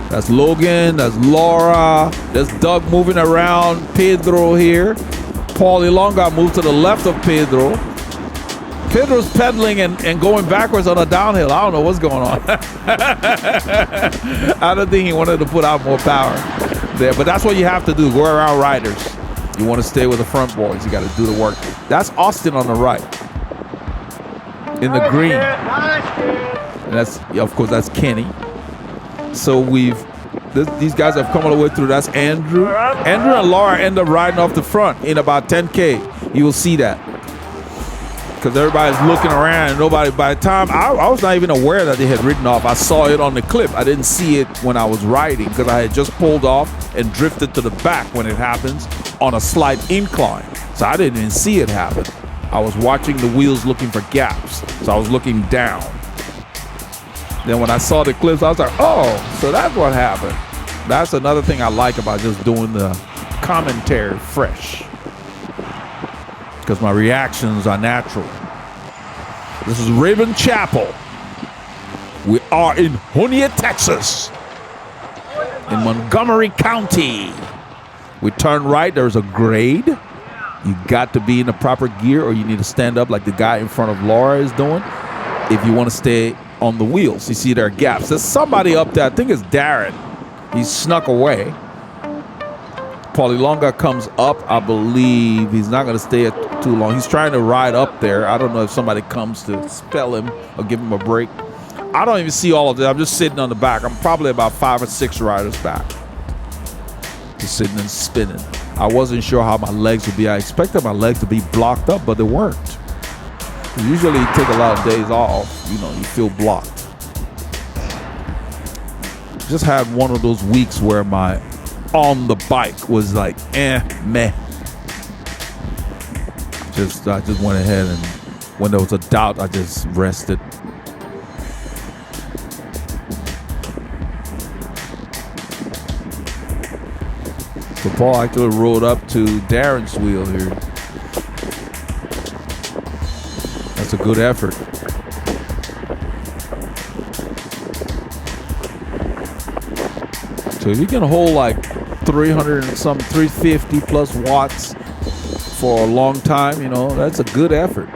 S3: That's Logan, that's Laura, there's Doug moving around Pedro here. Paul Ilonga moved to the left of Pedro. Pedro's pedaling and going backwards on a downhill. I don't know what's going on. I don't think he wanted to put out more power there, but that's what you have to do, go around riders. You want to stay with the front boys. You got to do the work. That's Austin on the right in the green. And that's, of course, that's Kenny. So these guys have come all the way through. That's Andrew. Andrew and Laura end up riding off the front in about 10K. You will see that. Because everybody's looking around and nobody, by the time, I was not even aware that they had ridden off. I saw it on the clip. I didn't see it when I was riding because I had just pulled off and drifted to the back when it happens on a slight incline. So I didn't even see it happen. I was watching the wheels looking for gaps. So I was looking down. Then when I saw the clips, I was like, oh, so that's what happened. That's another thing I like about just doing the commentary fresh. Because my reactions are natural. This is Raven Chapel. We are in Honia, Texas, in Montgomery County. We turn right, there's a grade. You got to be in the proper gear or you need to stand up like the guy in front of Laura is doing if you want to stay on the wheels. You see there are gaps. There's somebody up there, I think it's Darren. He's snuck away. Paulilonga comes up, I believe. He's not going to stay too long. He's trying to ride up there. I don't know if somebody comes to spell him or give him a break. I don't even see all of it. I'm just sitting on the back. I'm probably about 5 or 6 riders back. Just sitting and spinning. I wasn't sure how my legs would be. I expected my legs to be blocked up, but they weren't. Usually you take a lot of days off, you know, you feel blocked. Just had one of those weeks where my on the bike was like, meh. I just went ahead and when there was a doubt, I just rested. So Paul actually rode up to Darren's wheel here. That's a good effort. So if you can hold like 300 and some 350 plus watts for a long time, you know, that's a good effort.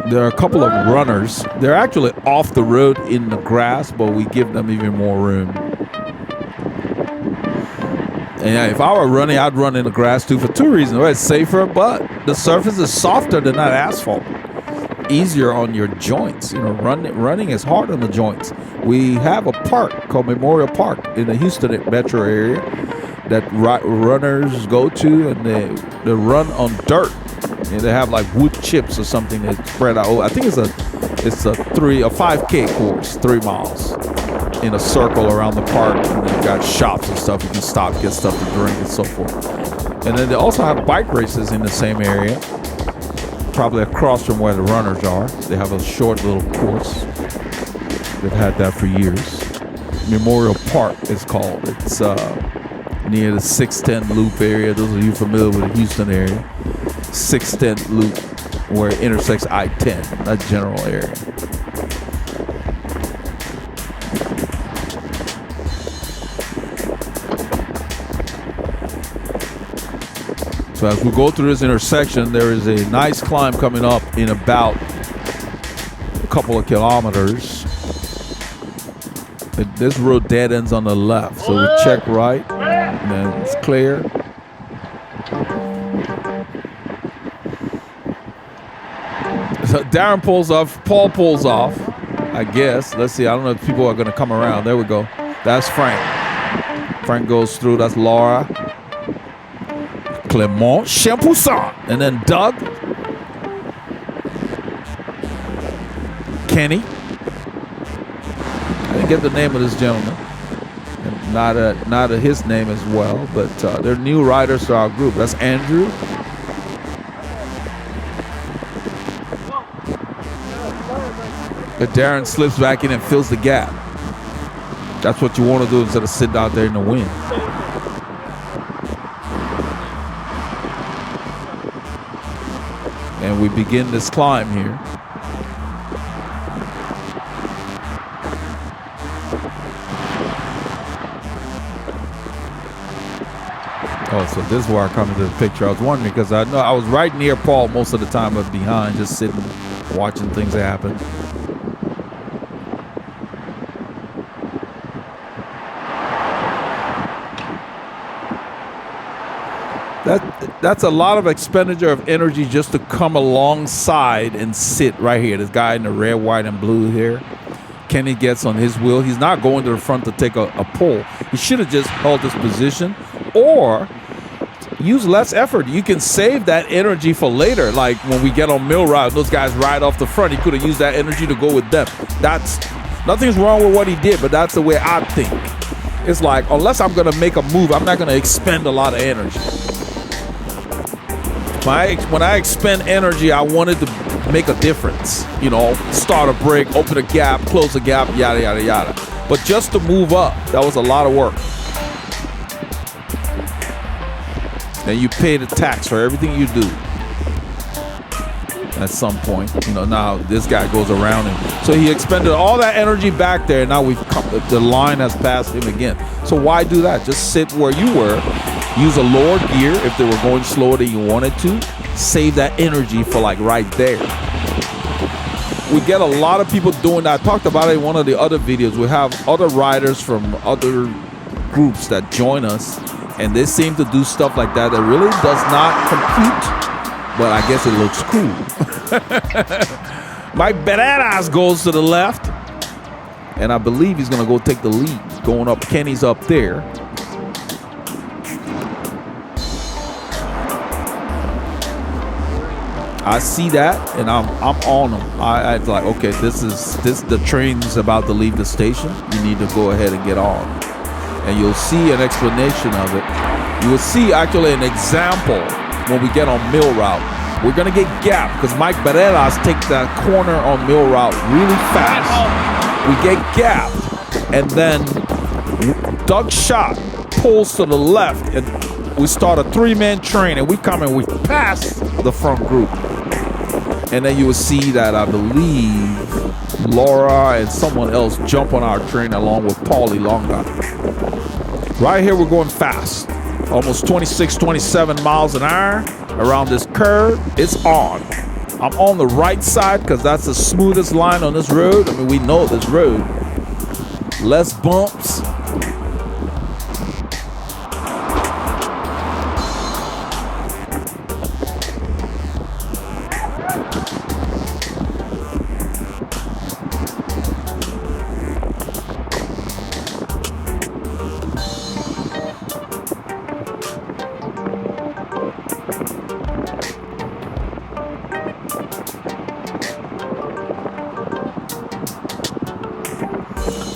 S3: There are a couple of runners. They're actually off the road in the grass, but we give them even more room. And if I were running, I'd run in the grass too for 2 reasons. Well, it's safer, but the surface is softer than that asphalt. easier on your joints. You know, running is hard on the joints. We have a park called Memorial Park in the Houston metro area that runners go to, and they run on dirt. And they have like wood chips or something that spread out. I think it's a 5K course, 3 miles in a circle around the park. And they've got shops and stuff. You can stop, get stuff to drink, and so forth. And then they also have bike races in the same area, probably across from where the runners are. They have a short little course. They've had that for years. Memorial Park it's called. It's near the 610 Loop area. Those of you familiar with the Houston area. 610 Loop, where it intersects I-10, that general area. So as we go through this intersection, there is a nice climb coming up in about a couple of kilometers. This road dead ends on the left, so we check right, and then it's clear. So Darren pulls off, Paul pulls off, I guess. Let's see, I don't know if people are going to come around. There we go. That's Frank. Frank goes through, that's Laura. Clement Champoussin, and then Doug, Kenny. I didn't get the name of this gentleman, and not his name as well, but they're new riders to our group. That's Andrew. But Darren slips back in and fills the gap. That's what you want to do instead of sitting out there in the wind. And we begin this climb here. Oh, so this is where I come into the picture. I was wondering because I know I was right near Paul most of the time, but behind, just sitting, watching things happen. That's a lot of expenditure of energy just to come alongside and sit right here. This guy in the red, white, and blue here. Kenny gets on his wheel. He's not going to the front to take a pull. He should have just held this position or use less effort. You can save that energy for later. Like when we get on Mill Route, those guys ride off the front. He could have used that energy to go with them. Nothing's wrong with what he did, but that's the way I think. It's like, unless I'm going to make a move, I'm not going to expend a lot of energy. When I expend energy, I wanted to make a difference. You know, start a break, open a gap, close a gap, yada, yada, yada. But just to move up, that was a lot of work. And you pay the tax for everything you do. At some point, you know, now this guy goes around him. So he expended all that energy back there. Now the line has passed him again. So why do that? Just sit where you were. Use a lower gear if they were going slower than you wanted to. Save that energy for like right there. We get a lot of people doing that. I talked about it in one of the other videos. We have other riders from other groups that join us, and they seem to do stuff like that that really does not compute, but I guess it looks cool. Mike Bananas goes to the left, and I believe he's going to go take the lead. Going up, Kenny's up there. I see that, and I'm on them. I like, okay, the train's about to leave the station. You need to go ahead and get on. And you'll see an explanation of it. You will see actually an example when we get on Mill Route. We're gonna get gapped because Mike Barreras takes that corner on Mill Route really fast. We get gapped, and then Doug Shot pulls to the left, and we start a 3-man train, and we come and we pass the front group. And then you will see that I believe Laura and someone else jump on our train along with Paulie Longa. Right here, we're going fast. Almost 26, 27 miles an hour around this curve. It's on. I'm on the right side because that's the smoothest line on this road. I mean, we know this road. Less bumps.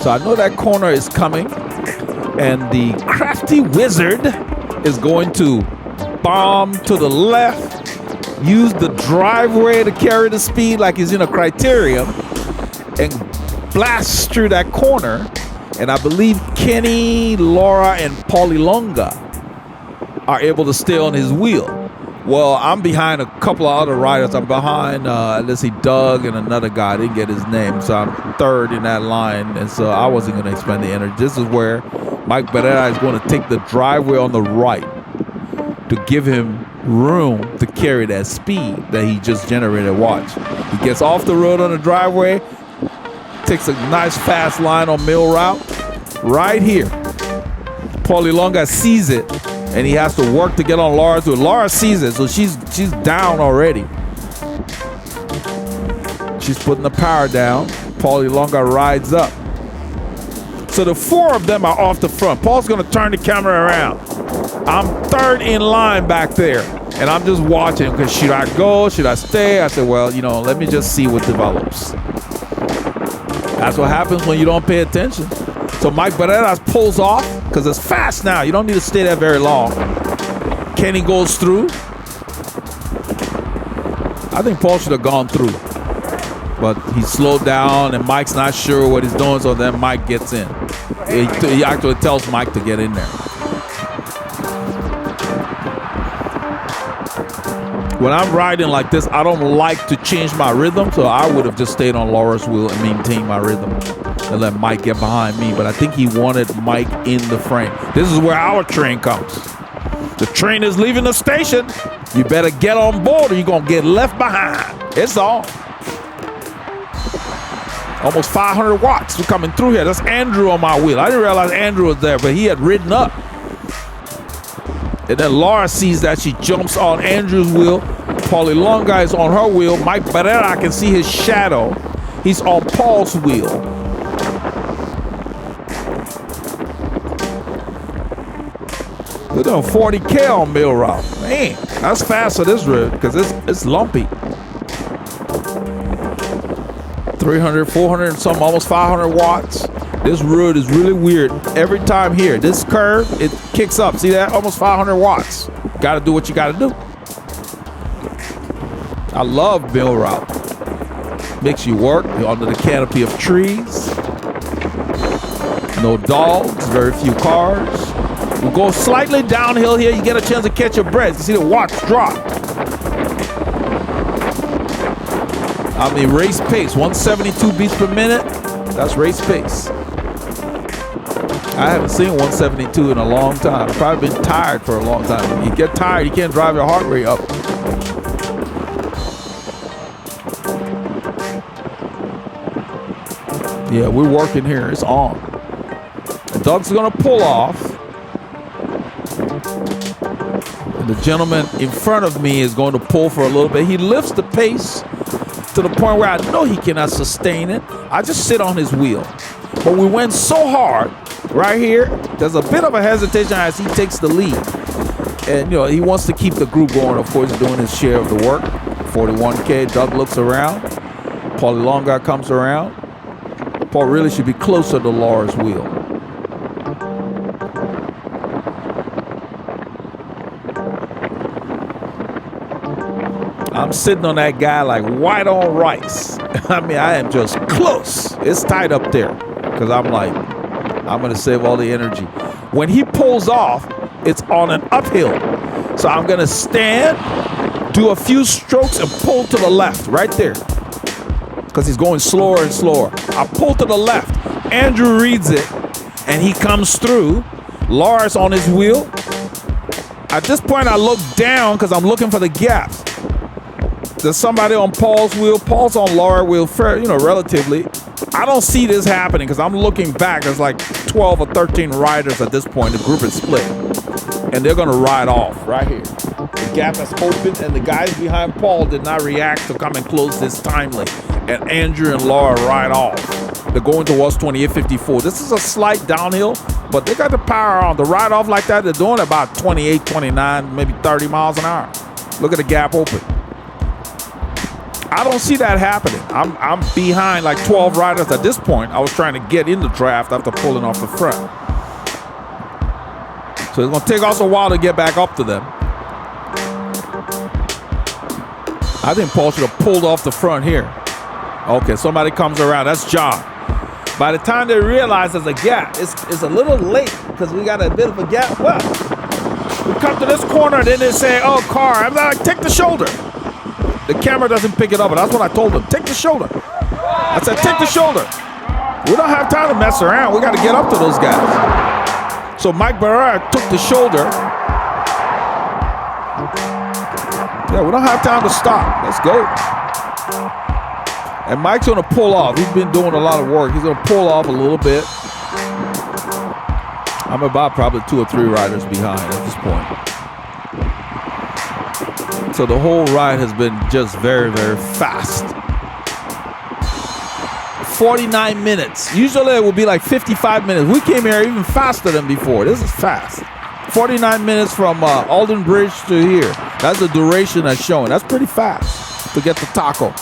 S3: So I know that corner is coming, and the crafty wizard is going to bomb to the left, use the driveway to carry the speed like he's in a criterium, and blast through that corner. And I believe Kenny, Laura, and Paulie Longa are able to stay on his wheel. Well, I'm behind a couple of other riders. I'm behind, let's see, Doug and another guy. I didn't get his name, so I'm third in that line, and so I wasn't going to expend the energy. This is where Mike Barrera is going to take the driveway on the right to give him room to carry that speed that he just generated. Watch. He gets off the road on the driveway, takes a nice fast line on Mill Route. Right here, Paulie Longa sees it, and he has to work to get on Laura too. Laura sees it, so she's down already. She's putting the power down. Paulie Longa rides up. So the four of them are off the front. Paul's going to turn the camera around. I'm third in line back there, and I'm just watching because should I go? Should I stay? I said, well, let me just see what develops. That's what happens when you don't pay attention. So Mike Barreras pulls off because it's fast now. You don't need to stay there very long. Kenny goes through. I think Paul should have gone through, but he slowed down, and Mike's not sure what he's doing, so then Mike gets in. He actually tells Mike to get in there. When I'm riding like this, I don't like to change my rhythm, so I would have just stayed on Laura's wheel and maintained my rhythm and let Mike get behind me. But I think he wanted Mike in the frame. This is where our train comes. The train is leaving the station. You better get on board or you're going to get left behind. It's on. Almost 500 watts coming through here. That's Andrew on my wheel. I didn't realize Andrew was there, but he had ridden up. And then Laura sees that. She jumps on Andrew's wheel. Paulie Longa is on her wheel. Mike Barrera, I can see his shadow. He's on Paul's wheel. They're doing 40K on Mill Route. Man, that's fast for this road because it's lumpy. 300, 400 and something, almost 500 watts. This road is really weird. Every time here, this curve, it kicks up. See that? Almost 500 watts. Got to do what you got to do. I love Mill Route. Makes you work. You're under the canopy of trees. No dogs, very few cars. We'll go slightly downhill here. You get a chance to catch your breath. You see the watts drop. I mean, race pace, 172 beats per minute. That's race pace. I haven't seen 172 in a long time. I've probably been tired for a long time. You get tired, you can't drive your heart rate up. Yeah, we're working here. It's on. And Doug's going to pull off. And the gentleman in front of me is going to pull for a little bit. He lifts the pace to the point where I know he cannot sustain it. I just sit on his wheel. But we went so hard right here, there's a bit of a hesitation as he takes the lead. And, he wants to keep the group going. Of course, doing his share of the work. 41K, Doug looks around. Paulie Longa comes around. Paul really should be closer to Laura's wheel. I'm sitting on that guy like white on rice. I mean, I am just close. It's tight up there because I'm like, I'm going to save all the energy. When he pulls off, it's on an uphill. So I'm going to stand, do a few strokes, and pull to the left right there because he's going slower and slower. I pull to the left. Andrew reads it, and he comes through. Laura's on his wheel. At this point, I look down because I'm looking for the gaps. There's somebody on Paul's wheel. Paul's on Laura's wheel, relatively. I don't see this happening because I'm looking back. There's like 12 or 13 riders at this point. The group is split. And they're going to ride off right here. The gap is open, and the guys behind Paul did not react to come and close this timely. And Andrew and Laura ride off. They're going towards 2854. This is a slight downhill, but they got the power on. To ride off like that, they're doing about 28, 29, maybe 30 miles an hour. Look at the gap open. I don't see that happening. I'm behind like 12 riders at this point. I was trying to get in the draft after pulling off the front. So it's going to take us a while to get back up to them. I think Paul should have pulled off the front here. Okay, somebody comes around. That's John. By the time they realize there's a gap, it's a little late because we got a bit of a gap. Well, we come to this corner, then they say, oh, car. I'm like, take the shoulder. The camera doesn't pick it up, but that's what I told them. Take the shoulder. I said, take the shoulder. We don't have time to mess around. We got to get up to those guys. So Mike Barrera took the shoulder. Yeah, we don't have time to stop. Let's go. And Mike's going to pull off. He's been doing a lot of work. He's going to pull off a little bit. I'm about probably 2 or 3 riders behind at this point. So the whole ride has been just very, very fast. 49 minutes. Usually it would be like 55 minutes. We came here even faster than before. This is fast. 49 minutes from Alden Bridge to here. That's the duration that's showing. That's pretty fast to get the taco.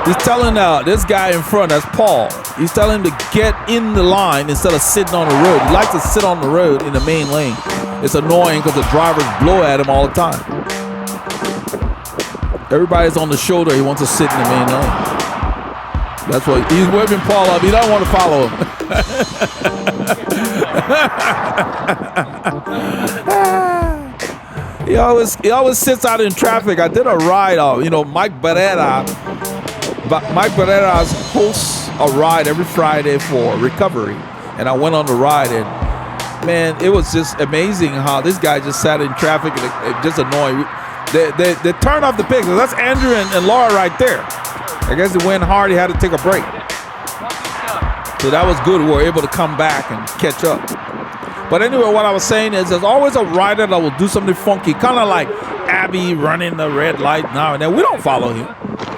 S3: He's telling this guy in front, that's Paul. He's telling him to get in the line instead of sitting on the road. He likes to sit on the road in the main lane. It's annoying because the drivers blow at him all the time. Everybody's on the shoulder. He wants to sit in the main lane. That's why he's whipping Paul up. He don't want to follow him. He always sits out in traffic. I did a ride. Mike Barrera hosts a ride every Friday for recovery, and I went on the ride, and man, it was just amazing how this guy just sat in traffic and it just annoying. They turned off the pictures. That's Andrew and Laura right there. I guess it went hard. He had to take a break. So that was good. We were able to come back and catch up. But anyway, what I was saying is there's always a rider that will do something funky, kind of like Abby running the red light now and then. We don't follow him.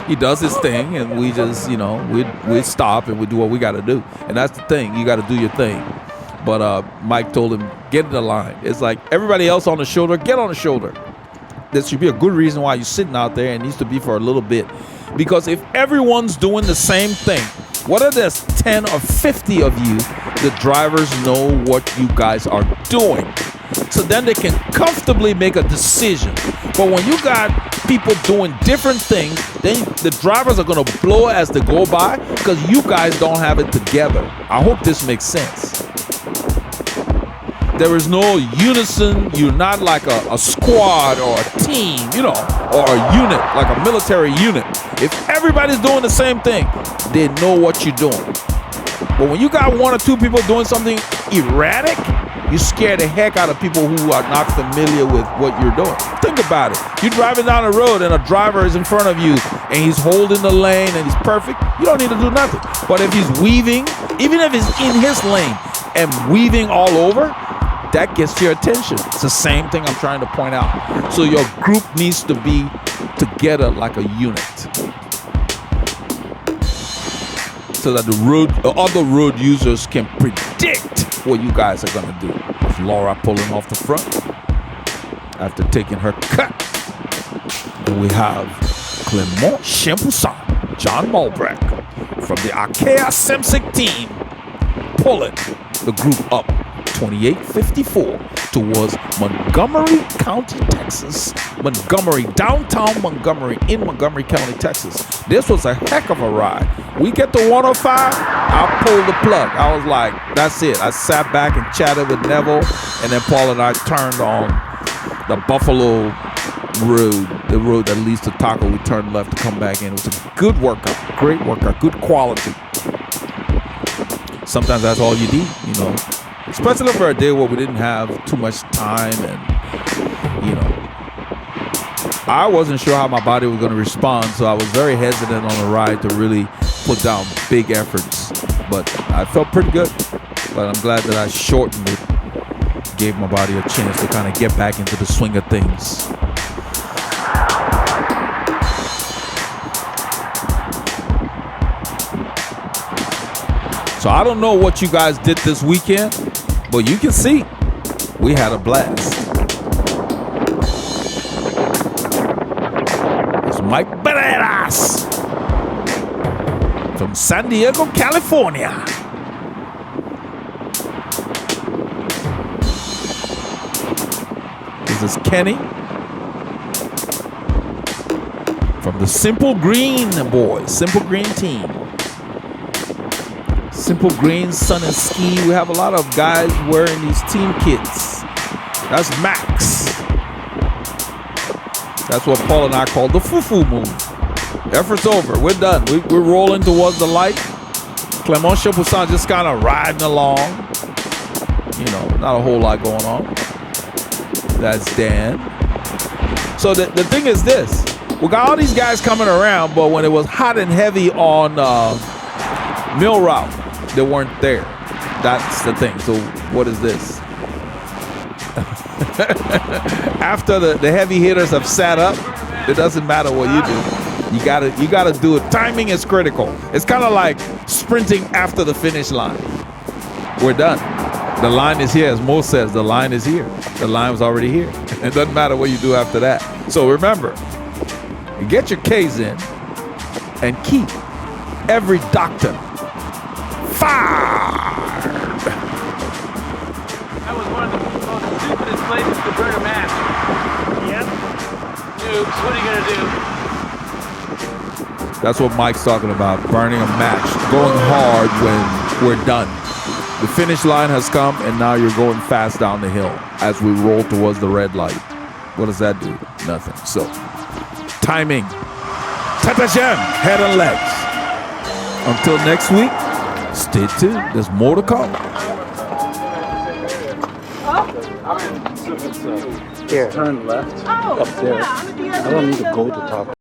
S3: He does his thing, and we just, we stop and we do what we got to do. And that's the thing. You got to do your thing. But Mike told him, get in the line. It's like everybody else on the shoulder, get on the shoulder. There should be a good reason why you're sitting out there. It needs to be for a little bit. Because if everyone's doing the same thing, whether there's 10 or 50 of you, the drivers know what you guys are doing. So then they can comfortably make a decision. But when you got people doing different things, then the drivers are going to blow as they go by because you guys don't have it together. I hope this makes sense. There is no unison. You're not like a squad or a team, or a unit, like a military unit. If everybody's doing the same thing, they know what you're doing. But when you got 1 or 2 people doing something erratic, you scare the heck out of people who are not familiar with what you're doing. Think about it. You're driving down the road and a driver is in front of you and he's holding the lane and he's perfect. You don't need to do nothing. But if he's weaving, even if he's in his lane and weaving all over, that gets your attention. It's the same thing I'm trying to point out. So your group needs to be together like a unit, so that the other road users can predict what you guys are gonna do. It's Laura pulling off the front after taking her cut. And we have Clement Champoussin, John Mulbreck from the Arkea Semsic team pulling the group up 2854 towards Montgomery County, Texas. Montgomery, downtown Montgomery in Montgomery County, Texas. This was a heck of a ride. We get to 105, I pulled the plug. I was like, that's it. I sat back and chatted with Neville, and then Paul and I turned on the Buffalo Road, the road that leads to Taco. We turned left to come back in. It was a good workout, great workout, good quality. Sometimes that's all you need, especially for a day where we didn't have too much time, and I wasn't sure how my body was going to respond, so I was very hesitant on the ride to really put down big efforts. But I felt pretty good. But I'm glad that I shortened it, gave my body a chance to kind of get back into the swing of things. So I don't know what you guys did this weekend, but you can see we had a blast. Mike Barreras from San Diego, California. This is Kenny from the Simple Green boys, Simple Green team. Simple Green, Sun and Ski. We have a lot of guys wearing these team kits. That's Max. That's what Paul and I call the foo-foo move. Effort's over. We're done. We're rolling towards the light. Clement Chapoussin just kind of riding along. You know, not a whole lot going on. That's Dan. So the thing is this. We got all these guys coming around, but when it was hot and heavy on Mill Route, they weren't there. That's the thing. So what is this? After the heavy hitters have sat up, it doesn't matter what you do. You gotta do it. Timing is critical. It's kind of like sprinting after the finish line. We're done. The line is here, as Mo says. The line is here. The line was already here. It doesn't matter what you do after that. So remember, you get your K's in and keep every doctor fired.
S2: That was one of the most stupidest places to burn a match.
S5: Yep.
S2: Noobs, what are you gonna do?
S3: That's what Mike's talking about, burning a match, going hard when we're done. The finish line has come, and now you're going fast down the hill as we roll towards the red light. What does that do? Nothing. So, timing. Tata Jam, head and legs. Until next week, stay tuned. There's more to come.
S1: Here. Turn left up there. I don't need to go to top.